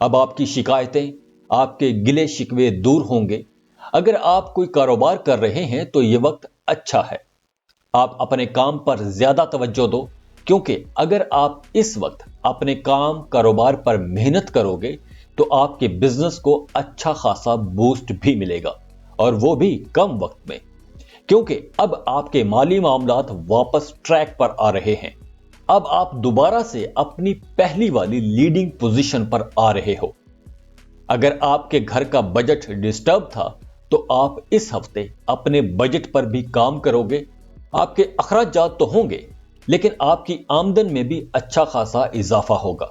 اب آپ کی شکایتیں، آپ کے گلے شکوے دور ہوں گے۔ اگر آپ کوئی کاروبار کر رہے ہیں تو یہ وقت اچھا ہے۔ آپ اپنے کام پر زیادہ توجہ دو، کیونکہ اگر آپ اس وقت اپنے کام کاروبار پر محنت کرو گے تو آپ کے بزنس کو اچھا خاصا بوسٹ بھی ملے گا، اور وہ بھی کم وقت میں، کیونکہ اب آپ کے مالی معاملات واپس ٹریک پر آ رہے ہیں۔ اب آپ دوبارہ سے اپنی پہلی والی لیڈنگ پوزیشن پر آ رہے ہو۔ اگر آپ کے گھر کا بجٹ ڈسٹرب تھا تو آپ اس ہفتے اپنے بجٹ پر بھی کام کرو گے۔ آپ کے اخراجات تو ہوں گے، لیکن آپ کی آمدن میں بھی اچھا خاصا اضافہ ہوگا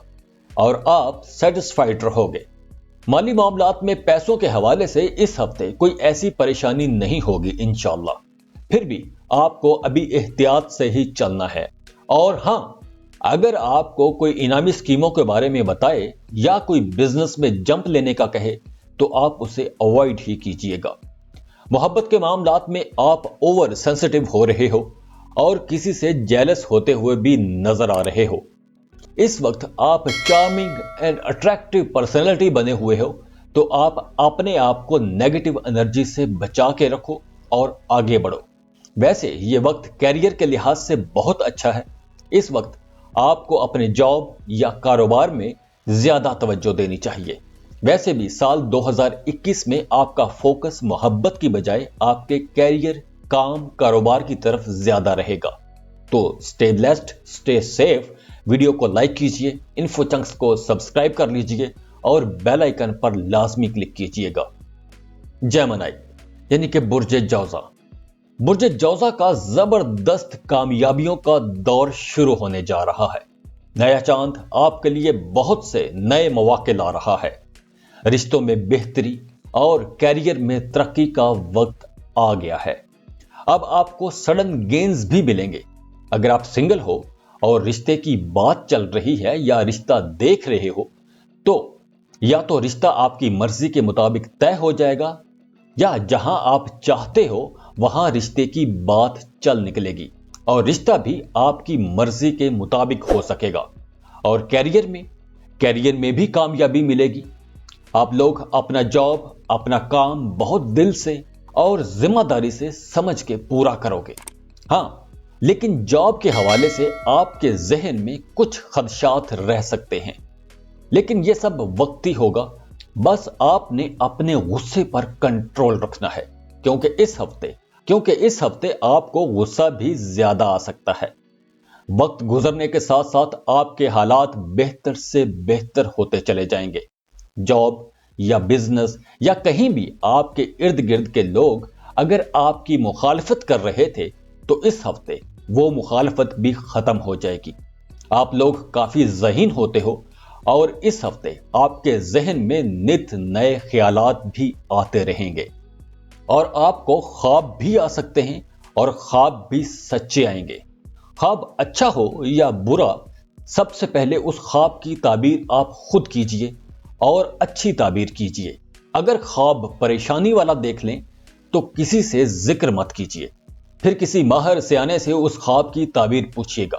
اور آپ سیٹسفائیڈ رہو گے۔ مالی معاملات میں پیسوں کے حوالے سے اس ہفتے کوئی ایسی پریشانی نہیں ہوگی انشاءاللہ۔ پھر بھی آپ کو ابھی احتیاط سے ہی چلنا ہے۔ اور ہاں، اگر آپ کو کوئی انعامی اسکیموں کے بارے میں بتائے یا کوئی بزنس میں جمپ لینے کا کہے تو آپ اسے اوائڈ ہی کیجیے گا۔ محبت کے معاملات میں آپ اوور سینسٹیو ہو رہے ہو اور کسی سے جیلس ہوتے ہوئے بھی نظر آ رہے ہو۔ اس وقت آپ چارمنگ اینڈ اٹریکٹیو پرسنالٹی بنے ہوئے ہو، تو آپ اپنے آپ کو نیگیٹو انرجی سے بچا کے رکھو اور آگے بڑھو۔ ویسے یہ وقت کیریئر کے لحاظ سے بہت اچھا ہے۔ اس وقت آپ کو اپنے جاب یا کاروبار میں زیادہ توجہ دینی چاہیے۔ ویسے بھی سال 2021 میں آپ کا فوکس محبت کی بجائے آپ کے کیریئر، کام، کاروبار کی طرف زیادہ رہے گا۔ تو سٹے بلیسڈ، سٹے سیف۔ ویڈیو کو لائک کیجئے، انفو چنکس کو سبسکرائب کر لیجئے اور بیل آئیکن پر لازمی کلک کیجئے گا۔ جیمنائی یعنی کہ برج جوزا۔ برج جوزا کا زبردست کامیابیوں کا دور شروع ہونے جا رہا ہے۔ نیا چاند آپ کے لیے بہت سے نئے مواقع لا رہا ہے۔ رشتوں میں بہتری اور کیریئر میں ترقی کا وقت آ گیا ہے۔ اب آپ کو سڈن گینز بھی ملیں گے۔ اگر آپ سنگل ہو اور رشتے کی بات چل رہی ہے یا رشتہ دیکھ رہے ہو تو یا تو رشتہ آپ کی مرضی کے مطابق طے ہو جائے گا، یا جہاں آپ چاہتے ہو وہاں رشتے کی بات چل نکلے گی اور رشتہ بھی آپ کی مرضی کے مطابق ہو سکے گا۔ اور کیریئر میں بھی کامیابی ملے گی۔ آپ لوگ اپنا جاب، اپنا کام بہت دل سے اور ذمہ داری سے سمجھ کے پورا کرو گے۔ ہاں، لیکن جاب کے حوالے سے آپ کے ذہن میں کچھ خدشات رہ سکتے ہیں، لیکن یہ سب وقتی ہوگا۔ بس آپ نے اپنے غصے پر کنٹرول رکھنا ہے، کیونکہ اس ہفتے آپ کو غصہ بھی زیادہ آ سکتا ہے۔ وقت گزرنے کے ساتھ ساتھ آپ کے حالات بہتر سے بہتر ہوتے چلے جائیں گے۔ جاب یا بزنس یا کہیں بھی آپ کے ارد گرد کے لوگ اگر آپ کی مخالفت کر رہے تھے تو اس ہفتے وہ مخالفت بھی ختم ہو جائے گی۔ آپ لوگ کافی ذہین ہوتے ہو اور اس ہفتے آپ کے ذہن میں نت نئے خیالات بھی آتے رہیں گے، اور آپ کو خواب بھی آ سکتے ہیں اور خواب بھی سچے آئیں گے۔ خواب اچھا ہو یا برا، سب سے پہلے اس خواب کی تعبیر آپ خود کیجئے اور اچھی تعبیر کیجئے۔ اگر خواب پریشانی والا دیکھ لیں تو کسی سے ذکر مت کیجئے، پھر کسی ماہر سیانے سے اس خواب کی تعبیر پوچھئے گا۔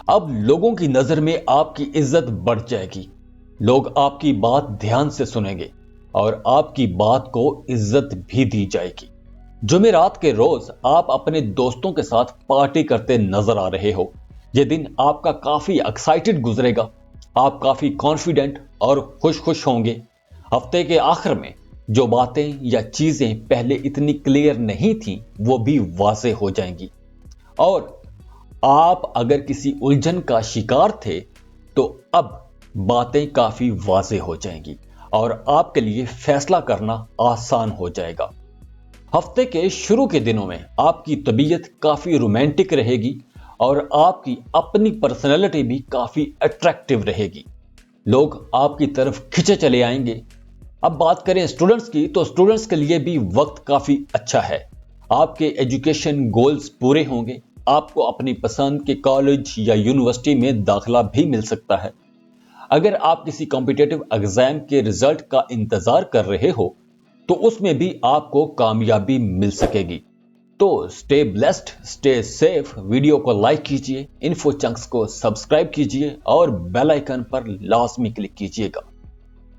اب لوگوں کی نظر میں آپ کی عزت بڑھ جائے گی۔ لوگ آپ کی بات دھیان سے سنیں گے اور آپ کی بات کو عزت بھی دی جائے گی۔ جمعرات کے روز آپ اپنے دوستوں کے ساتھ پارٹی کرتے نظر آ رہے ہو۔ یہ دن آپ کا کافی ایکسائٹڈ گزرے گا۔ آپ کافی کانفیڈنٹ اور خوش ہوں گے۔ ہفتے کے آخر میں جو باتیں یا چیزیں پہلے اتنی کلیئر نہیں تھیں وہ بھی واضح ہو جائیں گی، اور آپ اگر کسی الجھن کا شکار تھے تو اب باتیں کافی واضح ہو جائیں گی اور آپ کے لیے فیصلہ کرنا آسان ہو جائے گا۔ ہفتے کے شروع کے دنوں میں آپ کی طبیعت کافی رومانٹک رہے گی اور آپ کی اپنی پرسنالٹی بھی کافی اٹریکٹیو رہے گی۔ لوگ آپ کی طرف کھچے چلے آئیں گے۔ اب بات کریں اسٹوڈنٹس کی تو اسٹوڈنٹس کے لیے بھی وقت کافی اچھا ہے۔ آپ کے ایجوکیشن گولز پورے ہوں گے۔ آپ کو اپنی پسند کے کالج یا یونیورسٹی میں داخلہ بھی مل سکتا ہے۔ اگر آپ کسی کمپٹیٹیو ایگزام کے رزلٹ کا انتظار کر رہے ہو تو اس میں بھی آپ کو کامیابی مل سکے گی۔ تو سٹے بلیسڈ، سٹے سیف۔ ویڈیو کو لائک کیجئے، انفو چنکس کو سبسکرائب کیجئے اور بیل آئیکن پر لازمی کلک کیجئے گا۔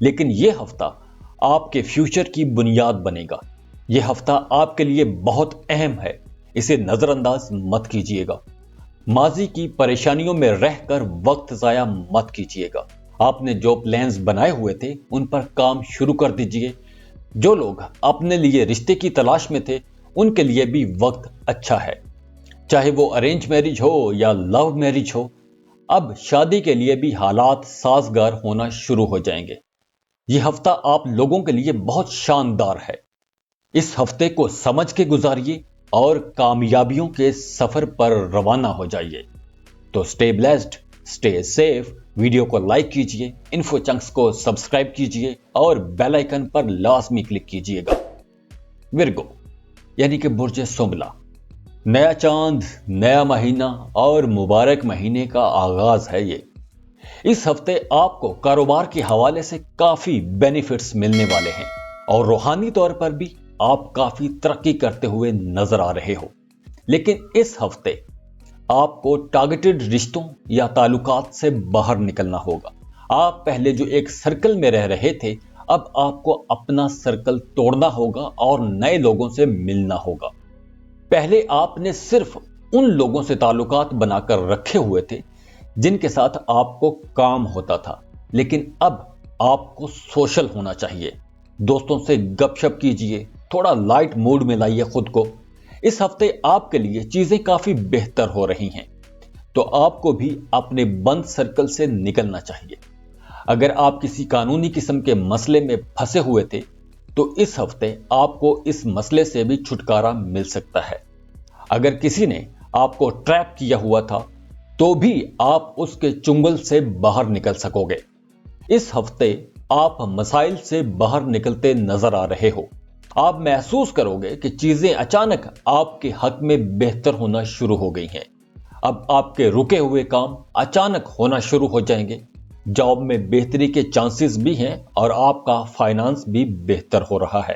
لیکن یہ ہفتہ آپ کے فیوچر کی بنیاد بنے گا۔ یہ ہفتہ آپ کے لیے بہت اہم ہے، اسے نظر انداز مت کیجیے گا۔ ماضی کی پریشانیوں میں رہ کر وقت ضائع مت کیجیے گا۔ آپ نے جو پلانز بنائے ہوئے تھے ان پر کام شروع کر دیجیے۔ جو لوگ اپنے لیے رشتے کی تلاش میں تھے ان کے لیے بھی وقت اچھا ہے، چاہے وہ ارینج میرج ہو یا لو میرج ہو۔ اب شادی کے لیے بھی حالات سازگار ہونا شروع ہو جائیں گے۔ یہ ہفتہ آپ لوگوں کے لیے بہت شاندار ہے۔ اس ہفتے کو سمجھ کے گزاریے اور کامیابیوں کے سفر پر روانہ ہو جائیے۔ تو stay blessed, stay safe, video کو لائک کیجئے، انفو چنکس کو سبسکرائب کیجئے اور بیل آئیکن پر لازمی کلک کیجئے گا۔ ورگو یعنی کہ برج سنبلا، نیا چاند، نیا مہینہ اور مبارک مہینے کا آغاز ہے یہ۔ اس ہفتے آپ کو کاروبار کے حوالے سے کافی بینیفٹس ملنے والے ہیں اور روحانی طور پر بھی آپ کافی ترقی کرتے ہوئے نظر آ رہے ہو۔ لیکن اس ہفتے آپ کو ٹارگیٹڈ رشتوں یا تعلقات سے باہر نکلنا ہوگا۔ آپ پہلے جو ایک سرکل میں رہ رہے تھے، اب آپ کو اپنا سرکل توڑنا ہوگا اور نئے لوگوں سے ملنا ہوگا۔ پہلے آپ نے صرف ان لوگوں سے تعلقات بنا کر رکھے ہوئے تھے جن کے ساتھ آپ کو کام ہوتا تھا، لیکن اب آپ کو سوشل ہونا چاہیے۔ دوستوں سے گپ شپ کیجئے، تھوڑا لائٹ موڈ میں لائیے خود کو۔ اس ہفتے آپ کے لیے چیزیں کافی بہتر ہو رہی ہیں، تو آپ کو بھی اپنے بند سرکل سے نکلنا چاہیے۔ اگر آپ کسی قانونی قسم کے مسئلے میں پھنسے ہوئے تھے تو اس ہفتے آپ کو اس مسئلے سے بھی چھٹکارا مل سکتا ہے۔ اگر کسی نے آپ کو ٹریپ کیا ہوا تھا تو بھی آپ اس کے چنگل سے باہر نکل سکو گے۔ اس ہفتے آپ مسائل سے باہر نکلتے نظر آ رہے ہو۔ آپ محسوس کرو گے کہ چیزیں اچانک آپ کے حق میں بہتر ہونا شروع ہو گئی ہیں۔ اب آپ کے رکے ہوئے کام اچانک ہونا شروع ہو جائیں گے۔ جاب میں بہتری کے چانسز بھی ہیں اور آپ کا فائنانس بھی بہتر ہو رہا ہے۔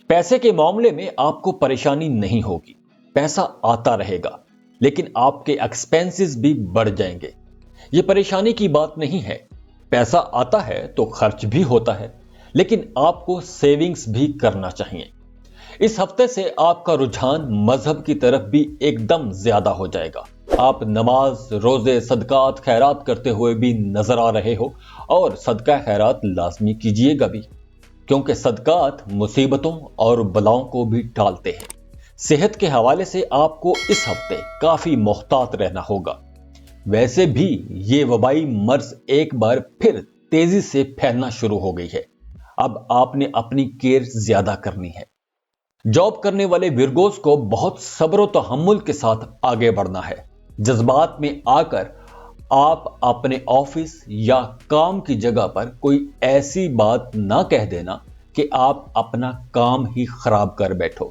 پیسے کے معاملے میں آپ کو پریشانی نہیں ہوگی، پیسہ آتا رہے گا، لیکن آپ کے ایکسپینسز بھی بڑھ جائیں گے۔ یہ پریشانی کی بات نہیں ہے، پیسہ آتا ہے تو خرچ بھی ہوتا ہے، لیکن آپ کو سیونگز بھی کرنا چاہیے۔ اس ہفتے سے آپ کا رجحان مذہب کی طرف بھی ایک دم زیادہ ہو جائے گا۔ آپ نماز، روزے، صدقات، خیرات کرتے ہوئے بھی نظر آ رہے ہو اور صدقہ خیرات لازمی کیجیے گا بھی، کیونکہ صدقات مصیبتوں اور بلاؤں کو بھی ٹالتے ہیں۔ صحت کے حوالے سے آپ کو اس ہفتے کافی محتاط رہنا ہوگا۔ ویسے بھی یہ وبائی مرض ایک بار پھر تیزی سے پھیلنا شروع ہو گئی ہے۔ اب آپ نے اپنی کیئر زیادہ کرنی ہے۔ جاب کرنے والے ورگوز کو بہت صبر و تحمل کے ساتھ آگے بڑھنا ہے۔ جذبات میں آ کر آپ اپنے آفس یا کام کی جگہ پر کوئی ایسی بات نہ کہہ دینا کہ آپ اپنا کام ہی خراب کر بیٹھو،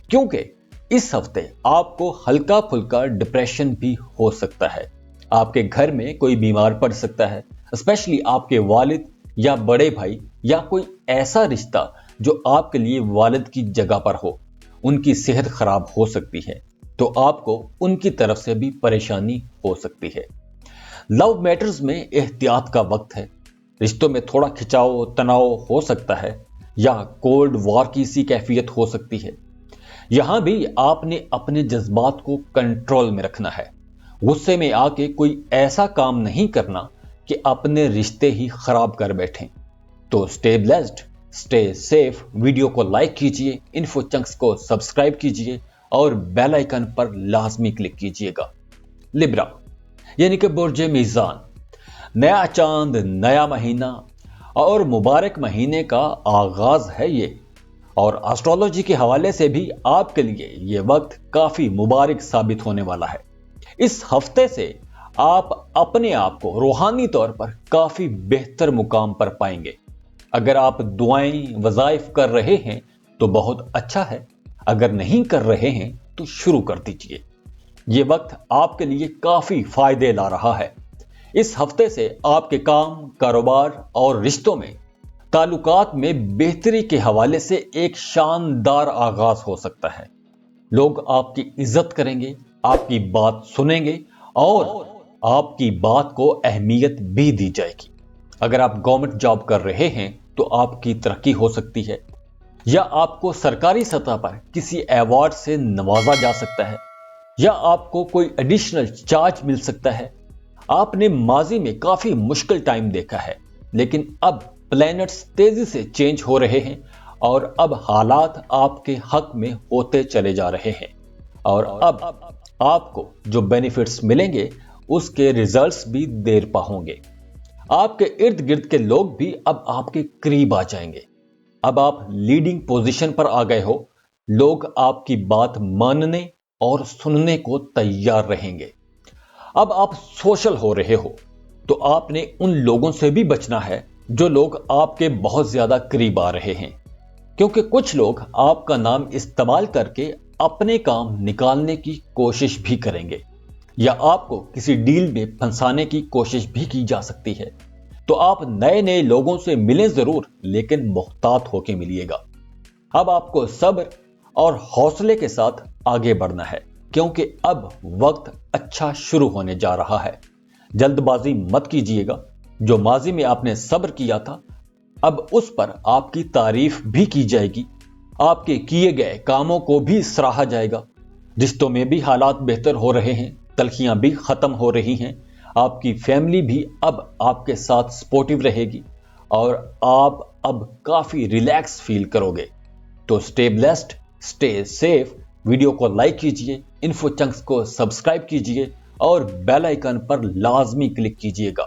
کیونکہ اس ہفتے آپ کو ہلکا پھلکا ڈپریشن بھی ہو سکتا ہے۔ آپ کے گھر میں کوئی بیمار پڑ سکتا ہے، اسپیشلی آپ کے والد یا بڑے بھائی یا کوئی ایسا رشتہ جو آپ کے لیے والد کی جگہ پر ہو، ان کی صحت خراب ہو سکتی ہے، تو آپ کو ان کی طرف سے بھی پریشانی ہو سکتی ہے۔ لو میٹرز میں احتیاط کا وقت ہے۔ رشتوں میں تھوڑا کھچاؤ تناؤ ہو سکتا ہے یا کولڈ وار کی سی کیفیت ہو سکتی ہے۔ یہاں بھی آپ نے اپنے جذبات کو کنٹرول میں رکھنا ہے۔ غصے میں آ کے کوئی ایسا کام نہیں کرنا کہ اپنے رشتے ہی خراب کر بیٹھیں۔ تو stay blessed, stay safe, video کو لائک کیجئے، انفو چنکس کو سبسکرائب کیجئے اور بیل آئیکن پر لازمی کلک کیجئے گا۔ لبرا یعنی کہ برج میزان، نیا چاند، نیا مہینہ اور مبارک مہینے کا آغاز ہے یہ، اور ایسٹرولوجی کے حوالے سے بھی آپ کے لیے یہ وقت کافی مبارک ثابت ہونے والا ہے۔ اس ہفتے سے آپ اپنے آپ کو روحانی طور پر کافی بہتر مقام پر پائیں گے۔ اگر آپ دعائیں وظائف کر رہے ہیں تو بہت اچھا ہے، اگر نہیں کر رہے ہیں تو شروع کر دیجئے۔ یہ وقت آپ کے لیے کافی فائدے لا رہا ہے۔ اس ہفتے سے آپ کے کام، کاروبار اور رشتوں میں، تعلقات میں بہتری کے حوالے سے ایک شاندار آغاز ہو سکتا ہے۔ لوگ آپ کی عزت کریں گے، آپ کی بات سنیں گے اور آپ کی بات کو اہمیت بھی دی جائے گی۔ اگر آپ گورنمنٹ جاب کر رہے ہیں تو آپ کی ترقی ہو سکتی ہے، یا آپ کو سرکاری سطح پر کسی ایوارڈ سے نوازا جا سکتا ہے، یا آپ کو کوئی ایڈیشنل چارج مل سکتا ہے۔ آپ نے ماضی میں کافی مشکل ٹائم دیکھا ہے، لیکن اب پلینٹس تیزی سے چینج ہو رہے ہیں اور اب حالات آپ کے حق میں ہوتے چلے جا رہے ہیں، اور اب آپ کو جو بینیفٹس ملیں گے اس کے ریزلٹس بھی دیر پا ہوں گے۔ آپ کے ارد گرد کے لوگ بھی اب آپ کے قریب آ جائیں گے۔ اب آپ لیڈنگ پوزیشن پر آ گئے ہو، لوگ آپ کی بات ماننے اور سننے کو تیار رہیں گے۔ اب آپ سوشل ہو رہے ہو تو آپ نے ان لوگوں سے بھی بچنا ہے جو لوگ آپ کے بہت زیادہ قریب آ رہے ہیں، کیونکہ کچھ لوگ آپ کا نام استعمال کر کے اپنے کام نکالنے کی کوشش بھی کریں گے، یا آپ کو کسی ڈیل میں پھنسانے کی کوشش بھی کی جا سکتی ہے۔ تو آپ نئے نئے لوگوں سے ملیں ضرور، لیکن محتاط ہو کے ملیے گا۔ اب آپ کو صبر اور حوصلے کے ساتھ آگے بڑھنا ہے، کیونکہ اب وقت اچھا شروع ہونے جا رہا ہے۔ جلد بازی مت کیجیے گا۔ جو ماضی میں آپ نے صبر کیا تھا، اب اس پر آپ کی تعریف بھی کی جائے گی، آپ کے کیے گئے کاموں کو بھی سراہا جائے گا۔ رشتوں میں بھی حالات بہتر ہو رہے ہیں، تلخیاں بھی ختم ہو رہی ہیں، آپ کی فیملی بھی اب آپ کے ساتھ سپورٹیو رہے گی، اور آپ اب کافی ریلیکس فیل کرو گے۔ تو سٹے بلیسڈ، سٹے سیف۔ ویڈیو کو لائک کیجئے، انفو چنکس کو سبسکرائب کیجئے اور بیل آئیکن پر لازمی کلک کیجئے گا۔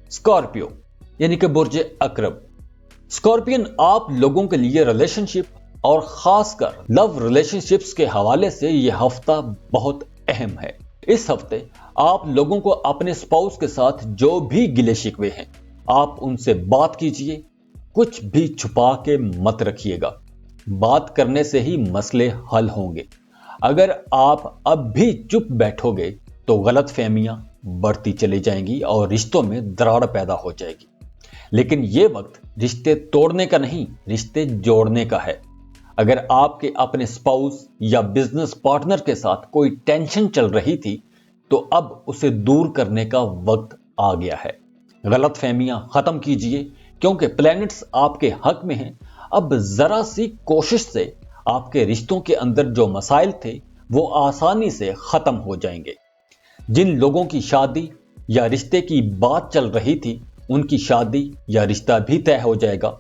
اسکارپیو یعنی کہ برج عقرب۔ اسکارپین آپ لوگوں کے لیے ریلیشن شپ اور خاص کر لو ریلیشن شپس کے حوالے سے یہ ہفتہ بہت اہم ہے۔ اس ہفتے آپ لوگوں کو اپنے اسپاؤس کے ساتھ جو بھی گلے شکوے ہیں، آپ ان سے بات کیجئے، کچھ بھی چھپا کے مت رکھیے گا۔ بات کرنے سے ہی مسئلے حل ہوں گے۔ اگر آپ اب بھی چپ بیٹھو گے تو غلط فہمیاں بڑھتی چلی جائیں گی اور رشتوں میں دراڑ پیدا ہو جائے گی۔ لیکن یہ وقت رشتے توڑنے کا نہیں، رشتے جوڑنے کا ہے۔ اگر آپ کے اپنے اسپاؤس یا بزنس پارٹنر کے ساتھ کوئی ٹینشن چل رہی تھی تو اب اسے دور کرنے کا وقت آ گیا ہے۔ غلط فہمیاں ختم کیجئے، کیونکہ پلینٹس آپ کے حق میں ہیں۔ اب ذرا سی کوشش سے آپ کے رشتوں کے اندر جو مسائل تھے وہ آسانی سے ختم ہو جائیں گے۔ جن لوگوں کی شادی یا رشتے کی بات چل رہی تھی، ان کی شادی یا رشتہ بھی طے ہو جائے گا۔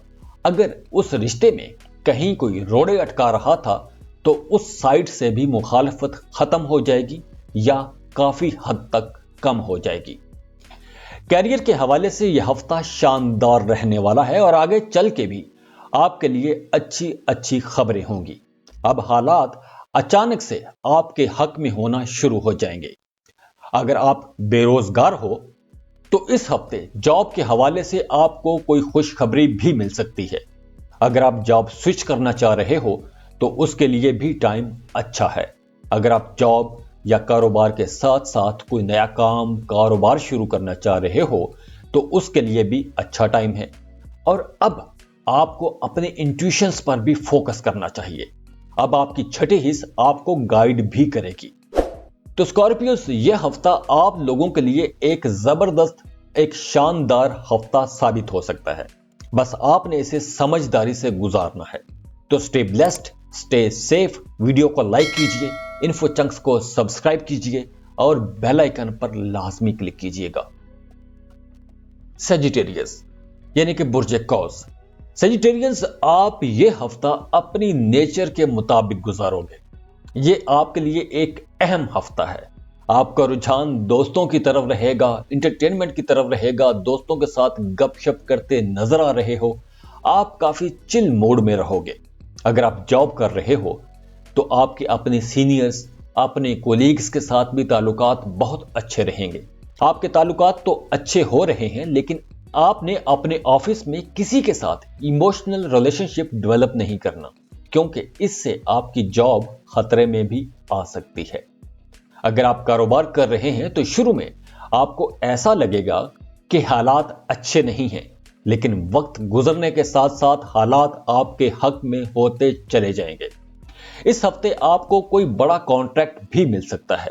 اگر اس رشتے میں کہیں کوئی روڑے اٹکا رہا تھا تو اس سائڈ سے بھی مخالفت ختم ہو جائے گی یا کافی حد تک کم ہو جائے گی۔ کیریئر کے حوالے سے یہ ہفتہ شاندار رہنے والا ہے اور آگے چل کے بھی آپ کے لیے اچھی خبریں ہوں گی۔ اب حالات اچانک سے آپ کے حق میں ہونا شروع ہو جائیں گے۔ اگر آپ بے روزگار ہو تو اس ہفتے جاب کے حوالے سے آپ کو کوئی خوشخبری بھی مل سکتی ہے۔ اگر آپ جاب سوئچ کرنا چاہ رہے ہو تو اس کے لیے بھی ٹائم اچھا ہے۔ اگر آپ جاب یا کاروبار کے ساتھ ساتھ کوئی نیا کاروبار شروع کرنا چاہ رہے ہو تو اس کے لیے بھی اچھا ٹائم ہے۔ اور اب آپ کو اپنے انٹیوشنز پر بھی فوکس کرنا چاہیے۔ اب آپ کی چھٹی حص آپ کو گائیڈ بھی کرے گی۔ تو اسکارپیوز، یہ ہفتہ آپ لوگوں کے لیے ایک زبردست، ایک شاندار ہفتہ ثابت ہو سکتا ہے۔ بس آپ نے اسے سمجھداری سے گزارنا ہے۔ تو سٹے بلیسڈ، سٹے سیف۔ ویڈیو کو لائک کیجئے، انفو چنکس کو سبسکرائب کیجئے اور بیل آئیکن پر لازمی کلک کیجئے گا۔ سیجیٹیریس یعنی کہ برج قوس۔ سیجیٹیرینز، آپ یہ ہفتہ اپنی نیچر کے مطابق گزارو گے۔ یہ آپ کے لیے ایک اہم ہفتہ ہے۔ آپ کا رجحان دوستوں کی طرف رہے گا، انٹرٹینمنٹ کی طرف رہے گا، دوستوں کے ساتھ گپ شپ کرتے نظر آ رہے ہو۔ آپ کافی چل موڈ میں رہو گے۔ اگر آپ جاب کر رہے ہو تو آپ کے اپنے سینئرز، اپنے کولیگز کے ساتھ بھی تعلقات بہت اچھے رہیں گے۔ آپ کے تعلقات تو اچھے ہو رہے ہیں، لیکن آپ نے اپنے آفس میں کسی کے ساتھ ایموشنل ریلیشن شپ ڈیولپ نہیں کرنا، کیونکہ اس سے آپ کی جاب خطرے میں بھی آ سکتی ہے۔ اگر آپ کاروبار کر رہے ہیں تو شروع میں آپ کو ایسا لگے گا کہ حالات اچھے نہیں ہیں، لیکن وقت گزرنے کے ساتھ ساتھ حالات آپ کے حق میں ہوتے چلے جائیں گے۔ اس ہفتے آپ کو کوئی بڑا کانٹریکٹ بھی مل سکتا ہے۔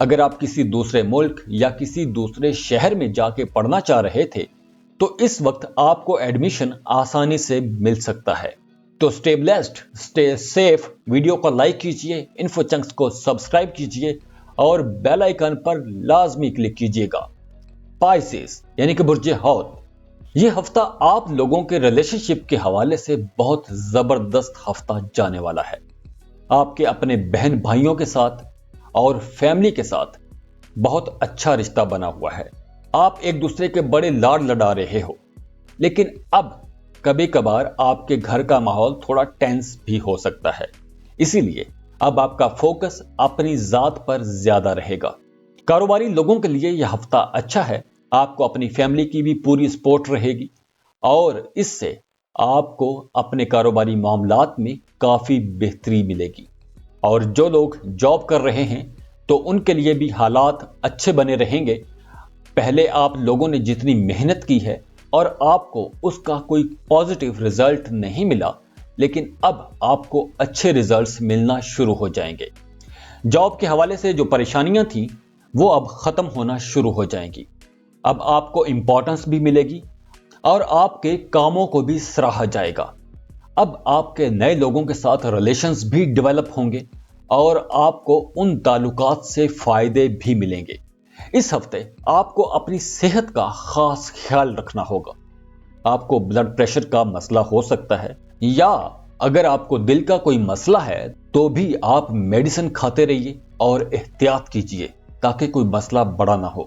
اگر آپ کسی دوسرے ملک یا کسی دوسرے شہر میں جا کے پڑھنا چاہ رہے تھے تو اس وقت آپ کو ایڈمیشن آسانی سے مل سکتا ہے۔ تو سٹے بلیسڈ، سٹے سیف، ویڈیو کو لائک کیجئے، انفو چنکس کو سبسکرائب کیجئے اور بیل آئیکن پر لازمی کلک کیجئے گا۔ پائسس یعنی کہ برج حوت، یہ ہفتہ آپ لوگوں کے ریلیشن شپ کے حوالے سے بہت زبردست ہفتہ جانے والا ہے۔ آپ کے اپنے بہن بھائیوں کے ساتھ اور فیملی کے ساتھ بہت اچھا رشتہ بنا ہوا ہے۔ آپ ایک دوسرے کے بڑے لاڈ لڈا رہے ہو، لیکن اب کبھی کبھار آپ کے گھر کا ماحول تھوڑا ٹینس بھی ہو سکتا ہے، اسی لیے اب آپ کا فوکس اپنی ذات پر زیادہ رہے گا۔ کاروباری لوگوں کے لیے یہ ہفتہ اچھا ہے، آپ کو اپنی فیملی کی بھی پوری سپورٹ رہے گی اور اس سے آپ کو اپنے کاروباری معاملات میں کافی بہتری ملے گی۔ اور جو لوگ جاب کر رہے ہیں تو ان کے لیے بھی حالات اچھے بنے رہیں گے۔ پہلے آپ لوگوں نے جتنی محنت کی ہے اور آپ کو اس کا کوئی پازیٹیو رزلٹ نہیں ملا، لیکن اب آپ کو اچھے ریزلٹس ملنا شروع ہو جائیں گے۔ جاب کے حوالے سے جو پریشانیاں تھیں وہ اب ختم ہونا شروع ہو جائیں گی۔ اب آپ کو امپورٹنس بھی ملے گی اور آپ کے کاموں کو بھی سراہا جائے گا۔ اب آپ کے نئے لوگوں کے ساتھ ریلیشنز بھی ڈیولپ ہوں گے اور آپ کو ان تعلقات سے فائدے بھی ملیں گے۔ اس ہفتے آپ کو اپنی صحت کا خاص خیال رکھنا ہوگا۔ آپ کو بلڈ پریشر کا مسئلہ ہو سکتا ہے، یا اگر آپ کو دل کا کوئی مسئلہ ہے تو بھی آپ میڈیسن کھاتے رہیے اور احتیاط کیجیے تاکہ کوئی مسئلہ بڑا نہ ہو۔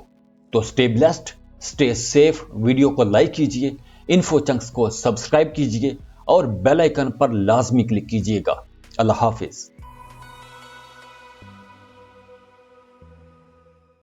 تو سٹے بلیسڈ، سٹے سیف، ویڈیو کو لائک کیجیے، انفو چنکس کو سبسکرائب کیجیے اور بیل آئیکن پر لازمی کلک کیجیے گا۔ اللہ حافظ۔